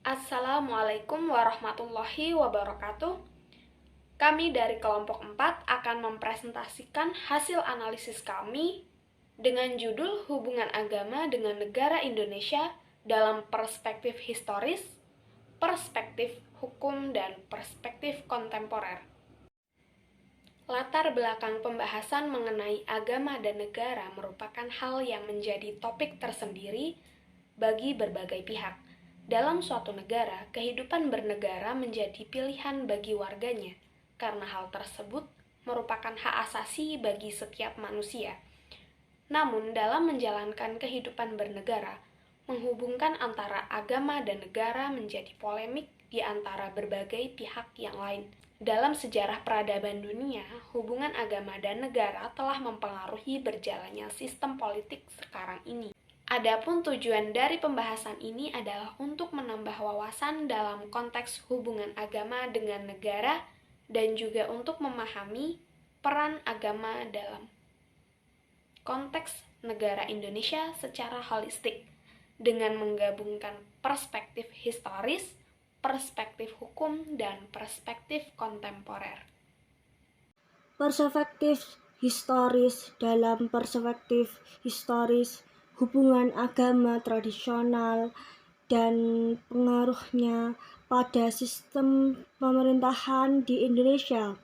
Assalamualaikum warahmatullahi wabarakatuh. Kami dari kelompok 4 akan mempresentasikan hasil analisis kami dengan judul Hubungan Agama dengan Negara Indonesia dalam Perspektif Historis, Perspektif Hukum, dan Perspektif Kontemporer. Latar belakang pembahasan mengenai agama dan negara merupakan hal yang menjadi topik tersendiri bagi berbagai pihak. Dalam suatu negara, kehidupan bernegara menjadi pilihan bagi warganya, karena hal tersebut merupakan hak asasi bagi setiap manusia. Namun, dalam menjalankan kehidupan bernegara, menghubungkan antara agama dan negara menjadi polemik di antara berbagai pihak yang lain. Dalam sejarah peradaban dunia, hubungan agama dan negara telah mempengaruhi berjalannya sistem politik sekarang ini. Adapun tujuan dari pembahasan ini adalah untuk menambah wawasan dalam konteks hubungan agama dengan negara dan juga untuk memahami peran agama dalam konteks negara Indonesia secara holistik dengan menggabungkan perspektif historis, perspektif hukum, dan perspektif kontemporer. Perspektif historis. Dalam perspektif historis, hubungan agama tradisional dan pengaruhnya pada sistem pemerintahan di Indonesia,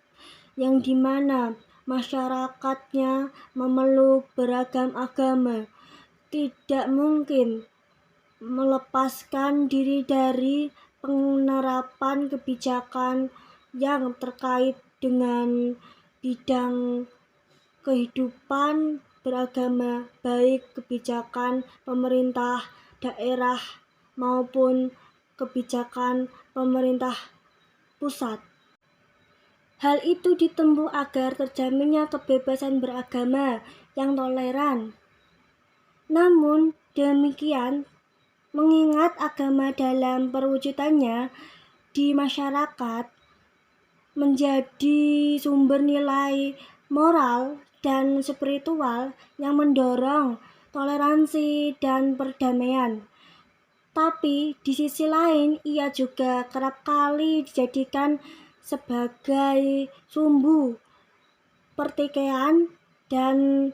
yang dimana masyarakatnya memeluk beragam agama, tidak mungkin melepaskan diri dari penerapan kebijakan yang terkait dengan bidang kehidupan beragama, baik kebijakan pemerintah daerah maupun kebijakan pemerintah pusat. Hal itu ditempuh agar terjaminnya kebebasan beragama yang toleran. Namun demikian, mengingat agama dalam perwujudannya di masyarakat menjadi sumber nilai moral dan spiritual yang mendorong toleransi dan perdamaian. Tapi di sisi lain, ia juga kerap kali dijadikan sebagai sumbu pertikaian dan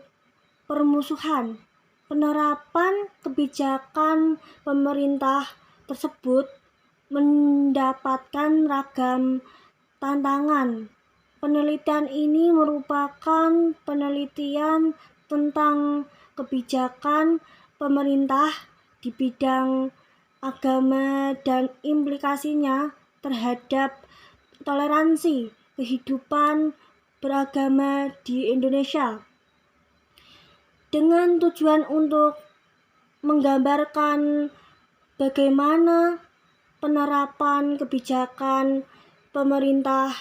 permusuhan. Penerapan kebijakan pemerintah tersebut mendapatkan ragam tantangan. Penelitian ini merupakan penelitian tentang kebijakan pemerintah di bidang agama dan implikasinya terhadap toleransi kehidupan beragama di Indonesia, dengan tujuan untuk menggambarkan bagaimana penerapan kebijakan pemerintah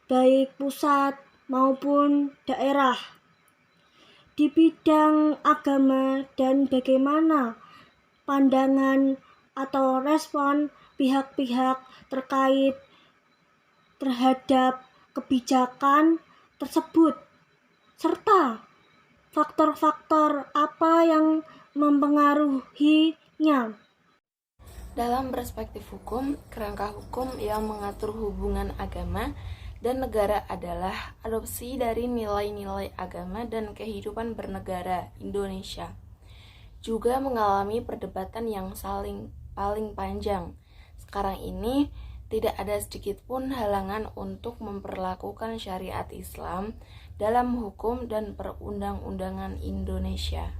baik pusat maupun daerah di bidang agama dan bagaimana pandangan atau respon pihak-pihak terkait terhadap kebijakan tersebut, serta faktor-faktor apa yang mempengaruhinya. Dalam perspektif hukum, kerangka hukum yang mengatur hubungan agama dan negara adalah adopsi dari nilai-nilai agama dan kehidupan bernegara Indonesia. Juga mengalami perdebatan yang paling panjang. Sekarang ini tidak ada sedikit pun halangan untuk memperlakukan syariat Islam dalam hukum dan perundang-undangan Indonesia.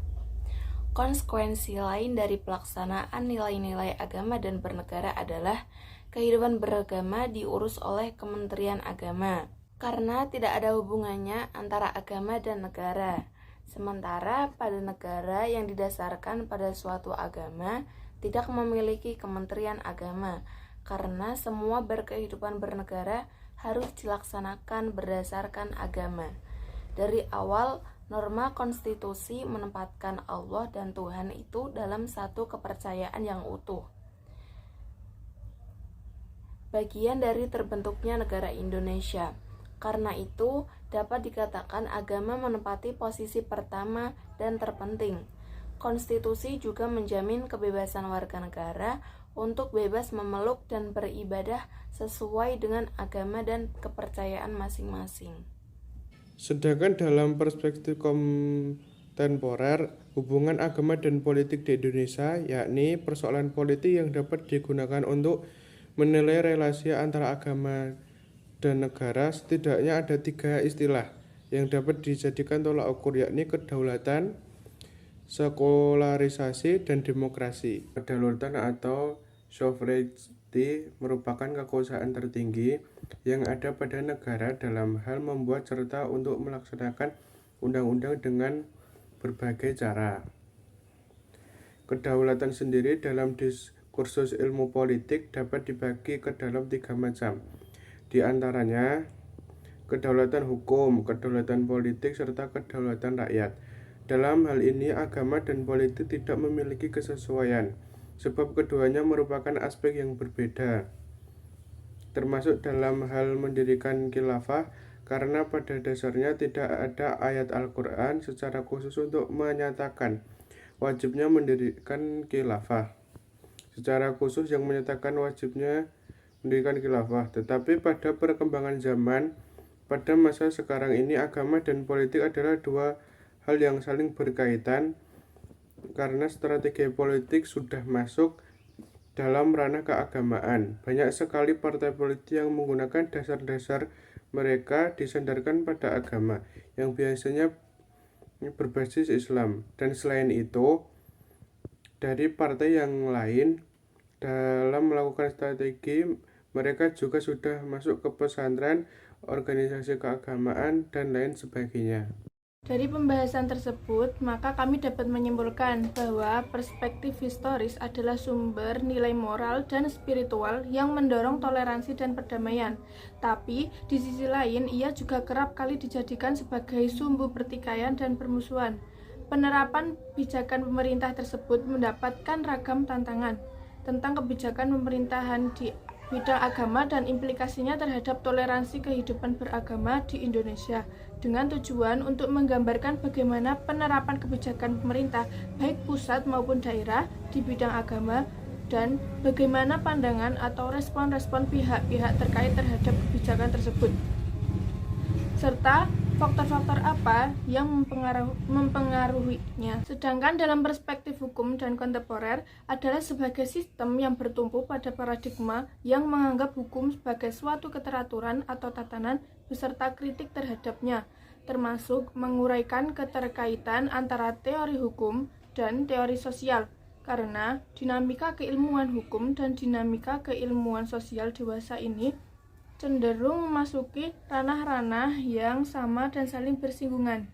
Konsekuensi lain dari pelaksanaan nilai-nilai agama dan bernegara adalah kehidupan beragama diurus oleh Kementerian Agama, karena tidak ada hubungannya antara agama dan negara. Sementara pada negara yang didasarkan pada suatu agama tidak memiliki Kementerian Agama, karena semua berkehidupan bernegara harus dilaksanakan berdasarkan agama. Dari awal, norma konstitusi menempatkan Allah dan Tuhan itu dalam satu kepercayaan yang utuh. Bagian dari terbentuknya negara Indonesia. Karena itu, dapat dikatakan agama menempati posisi pertama dan terpenting. Konstitusi juga menjamin kebebasan warga negara untuk bebas memeluk dan beribadah sesuai dengan agama dan kepercayaan masing-masing. Sedangkan dalam perspektif kontemporer, hubungan agama dan politik di Indonesia, yakni persoalan politik yang dapat digunakan untuk menilai relasi antara agama dan negara, setidaknya ada 3 istilah yang dapat dijadikan tolak ukur, yakni kedaulatan, sekularisasi, dan demokrasi. Kedaulatan atau sovereignty merupakan kekuasaan tertinggi yang ada pada negara dalam hal membuat serta untuk melaksanakan undang-undang dengan berbagai cara. Kedaulatan sendiri dalam diskursus ilmu politik dapat dibagi ke dalam 3 macam. Di antaranya, kedaulatan hukum, kedaulatan politik, serta kedaulatan rakyat. Dalam hal ini, agama dan politik tidak memiliki kesesuaian, sebab keduanya merupakan aspek yang berbeda, termasuk dalam hal mendirikan khilafah, karena pada dasarnya tidak ada ayat Al-Quran secara khusus untuk menyatakan wajibnya mendirikan khilafah. Secara khusus yang menyatakan wajibnya mendirikan khilafah. Tetapi pada perkembangan zaman, pada masa sekarang ini, agama dan politik adalah 2 hal yang saling berkaitan, karena strategi politik sudah masuk dalam ranah keagamaan. Banyak sekali partai politik yang menggunakan dasar-dasar mereka disandarkan pada agama, yang biasanya berbasis Islam. Dan selain itu, dari partai yang lain, dalam melakukan strategi, mereka juga sudah masuk ke pesantren, organisasi keagamaan, dan lain sebagainya. Dari pembahasan tersebut, maka kami dapat menyimpulkan bahwa perspektif historis adalah sumber nilai moral dan spiritual yang mendorong toleransi dan perdamaian. Tapi, di sisi lain, ia juga kerap kali dijadikan sebagai sumber pertikaian dan permusuhan. Penerapan kebijakan pemerintah tersebut mendapatkan ragam tantangan tentang kebijakan pemerintahan di bidang agama dan implikasinya terhadap toleransi kehidupan beragama di Indonesia, dengan tujuan untuk menggambarkan bagaimana penerapan kebijakan pemerintah baik pusat maupun daerah di bidang agama dan bagaimana pandangan atau respon-respon pihak-pihak terkait terhadap kebijakan tersebut, serta faktor-faktor apa yang mempengaruhinya. Sedangkan dalam perspektif hukum dan kontemporer adalah sebagai sistem yang bertumpu pada paradigma yang menganggap hukum sebagai suatu keteraturan atau tatanan beserta kritik terhadapnya, termasuk menguraikan keterkaitan antara teori hukum dan teori sosial, karena dinamika keilmuan hukum dan dinamika keilmuan sosial dewasa ini cenderung memasuki ranah-ranah yang sama dan saling bersinggungan.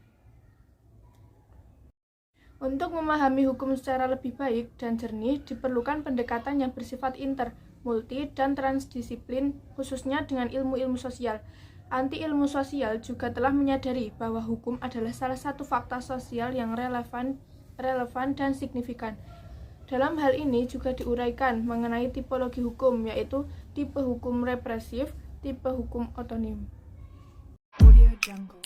Untuk memahami hukum secara lebih baik dan jernih, diperlukan pendekatan yang bersifat inter, multi, dan transdisiplin, khususnya dengan ilmu-ilmu sosial. Anti-ilmu sosial juga telah menyadari bahwa hukum adalah salah satu fakta sosial yang relevan dan signifikan. Dalam hal ini juga diuraikan mengenai tipologi hukum, yaitu tipe hukum represif, tipe hukum otonom. Audio Jungle.